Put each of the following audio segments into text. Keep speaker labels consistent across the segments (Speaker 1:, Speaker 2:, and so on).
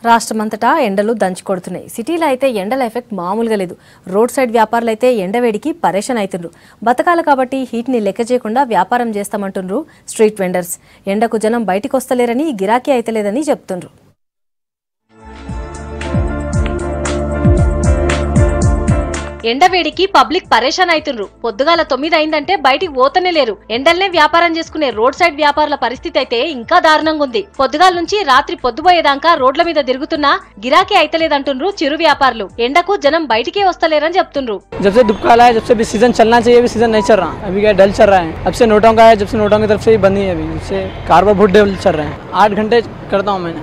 Speaker 1: రాష్ట్రమంతటా ఎండలు దంచుకొడుతున్నాయి. సిటీలో అయితే ఎండల ఎఫెక్ట్ మామూలుగా లేదు. రోడ్ సైడ్ వ్యాపారులు అయితే ఎండవేడికి పరేషాన్ అవుతుండ్రు. బతకాలి కాబట్టి హీట్ని లెక్క చేయకుండా వ్యాపారం చేస్తామంటుండ్రు స్ట్రీట్ వెండర్స్. ఎండకు జనం బయటికి వస్తలేరని, గిరాకీ అయితలేదని చెప్తుండ్రు. ఎండవేడికి పబ్లిక్ పరేషాన్ అవుతుండ్రు. పొద్దుగాల 9 అయిందంటే బయటికి పోతనే లేరు. ఎండల్నే వ్యాపారం చేసుకునే రోడ్ సైడ్ వ్యాపారుల పరిస్థితి అయితే ఇంకా దారుణంగా ఉంది. పొద్దుగాల నుంచి రాత్రి పొద్దుపోయేదాకా రోడ్ల మీద తిరుగుతున్నా గిరాకీ అయితలేదంటుండ్రు చిరు వ్యాపారులు. ఎండకు జనం బయటికే వస్తలేరని చెప్తుండ్రు.
Speaker 2: जब से धूप काला है, जब से भी सीजन चलना चाहिए, अभी सीजन नहीं चल रहा. अभी क्या डल चल रहा है. अब से नोटों का है, जब से नोटों की तरफ से ही बंद ही है. अभी से कार्बन बहुत डल चल रहे हैं. 8 घंटे करता हूँ मैंने.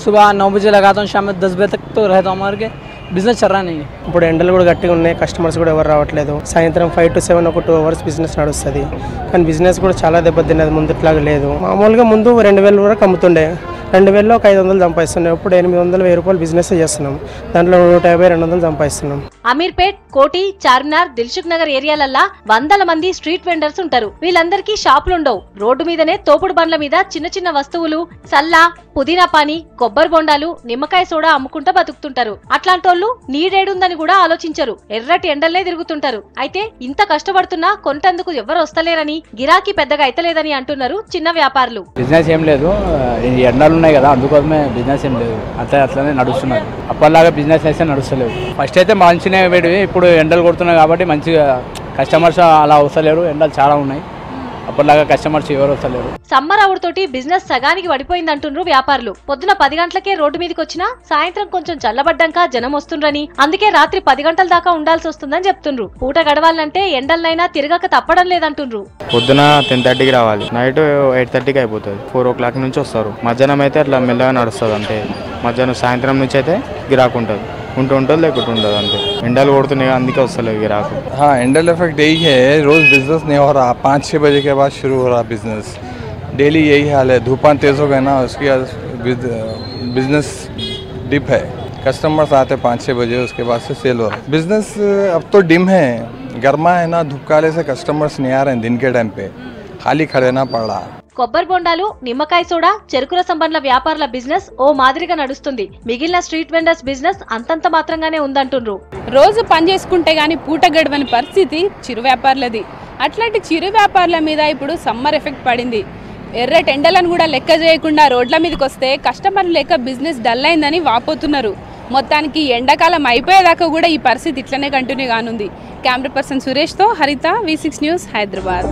Speaker 2: सुबह 9 बजे लगाता हूँ, शाम में 10 बजे तक तो रहता हूँ. मार के బిజినెస్ చర్రాని.
Speaker 3: ఇప్పుడు ఎండలు కూడా గట్టిగా ఉన్నాయి, కస్టమర్స్ కూడా ఎవరు రావట్లేదు. సాయంత్రం 5 to 7 ఒక 2 hours బిజినెస్ నడుస్తుంది. కానీ బిజినెస్ కూడా చాలా దెబ్బతిన్నది, ముందుట్లాగా లేదు. మామూలుగా ముందు 2000 వరకు అమ్ముతుండే, 2000లో 500 సంపాదిస్తున్నాం. ఇప్పుడు 800-1000 రూపాయలు బిజినెస్ చేస్తున్నాం. దాంట్లో 150-200 సంపాదిస్తున్నాం.
Speaker 1: అమీర్పేట్, కోటి, చార్మినార్, దిల్సుఖ్ నగర్ ఏరియాలల్లా వందల మంది స్ట్రీట్ వెండర్స్ ఉంటారు. వీళ్ళందరికీ షాపులుండవు. రోడ్డు మీదనే తోపుడు బండ్ల మీద చిన్న చిన్న వస్తువులు, సల్లా, పుదీనా పానీ, కొబ్బరి బొండాలు, నిమ్మకాయ సోడా అమ్ముకుంటా బతుకుతుంటారు. అట్లాంటోళ్లు నీడేడుందని కూడా ఆలోచించరు. ఎర్రటి ఎండల్నే తిరుగుతుంటారు. అయితే ఇంత కష్టపడుతున్నా కొంటందుకు ఎవరు వస్తలేరని, గిరాకీ పెద్దగా అయితలేదని అంటున్నారు చిన్న వ్యాపారులు.
Speaker 4: బిజినెస్ ఏం లేదు, ఎండలు ఉన్నాయి కదా, అందుకోసమే బిజినెస్ ఏం లేదు. అట్లనే నడుస్తున్నారు. అప్పటిలాగా బిజినెస్ అయితే నడుస్తలేదు. ఫస్ట్ అయితే మంచినే వేడివి, ఇప్పుడు ఎండలు కొడుతున్నాయి కాబట్టి మంచిగా కస్టమర్స్ అలా వస్తలేరు. ఎండలు చాలా ఉన్నాయి, అప్పటిలాగా కస్టమర్స్ ఎవరు వస్తలేరు.
Speaker 1: సమ్మర్ అవర్ తోటి బిజినెస్ సగానికి పడిపోయిందంటుండ్రు వ్యాపారులు. పొద్దున 10 గంటలకే రోడ్డు మీదకి వచ్చినా సాయంత్రం కొంచెం చల్లబడ్డాక జనం వస్తుండ్రని, అందుకే రాత్రి 10 గంటల దాకా ఉండాల్సి వస్తుందని చెప్తుండ్రు. పూట గడవాలంటే ఎండలనైనా తిరగక తప్పడం లేదంటుండ్రు.
Speaker 5: పొద్దున 10:30కి రావాలి, నైట్ 8:30కి అయిపోతుంది. 4 o'clock నుంచి వస్తారు. మధ్యాహ్నం అయితే అట్లా మెల్లగా నడుస్తుంది. అంటే మధ్యాహ్నం సాయంత్రం నుంచి అయితే గిరాకు ఉంటుంది, ఉంటుంది లేకుంటే ఉండదు. అంతే ఎండలు కొడుతున్నాయి, అందుకే వస్తలేదు గిరాకు.
Speaker 6: हाँ, एंडल इफेक्ट यही है, रोज बिजनेस नहीं हो रहा. 5-6 बजे के बाद शुरू हो रहा बिजनेस. डेली यही हाल है. धूपान तेज हो गए ना, उसके बिजनेस डिप है. कस्टमर्स आते 5-6 बजे, उसके बाद से सेल हो रहा है. बिजनेस अब तो डिम है, गर्मा है ना, धूप काले से कस्टमर्स नहीं आ रहे हैं. दिन के टाइम पे खाली खड़े ना पड़ रहा.
Speaker 1: కొబ్బరి బొండాలు, నిమ్మకాయ సోడా, చెరుకు రసం బండ్ల వ్యాపారుల బిజినెస్ ఓ మాదిరిగా నడుస్తుంది. మిగిలిన స్ట్రీట్ వెండర్స్ బిజినెస్ అంతంత మాత్రంగానే ఉందంటుండ్రు.
Speaker 7: రోజు పని చేసుకుంటే గానీ పూట గడవని పరిస్థితి చిరు వ్యాపారులది. అట్లాంటి చిరు వ్యాపారుల మీద ఇప్పుడు సమ్మర్ ఎఫెక్ట్ పడింది. ఎర్ర టెండలను కూడా లెక్క చేయకుండా రోడ్ల మీదకి వస్తే కస్టమర్లు లేక బిజినెస్ డల్ అయిందని వాపోతున్నారు. మొత్తానికి ఎండాకాలం అయిపోయేదాకా కూడా ఈ పరిస్థితి ఇట్లనే కంటిన్యూ కానుంది. కెమెరా పర్సన్ సురేష్తో హరిత, V6 న్యూస్, హైదరాబాద్.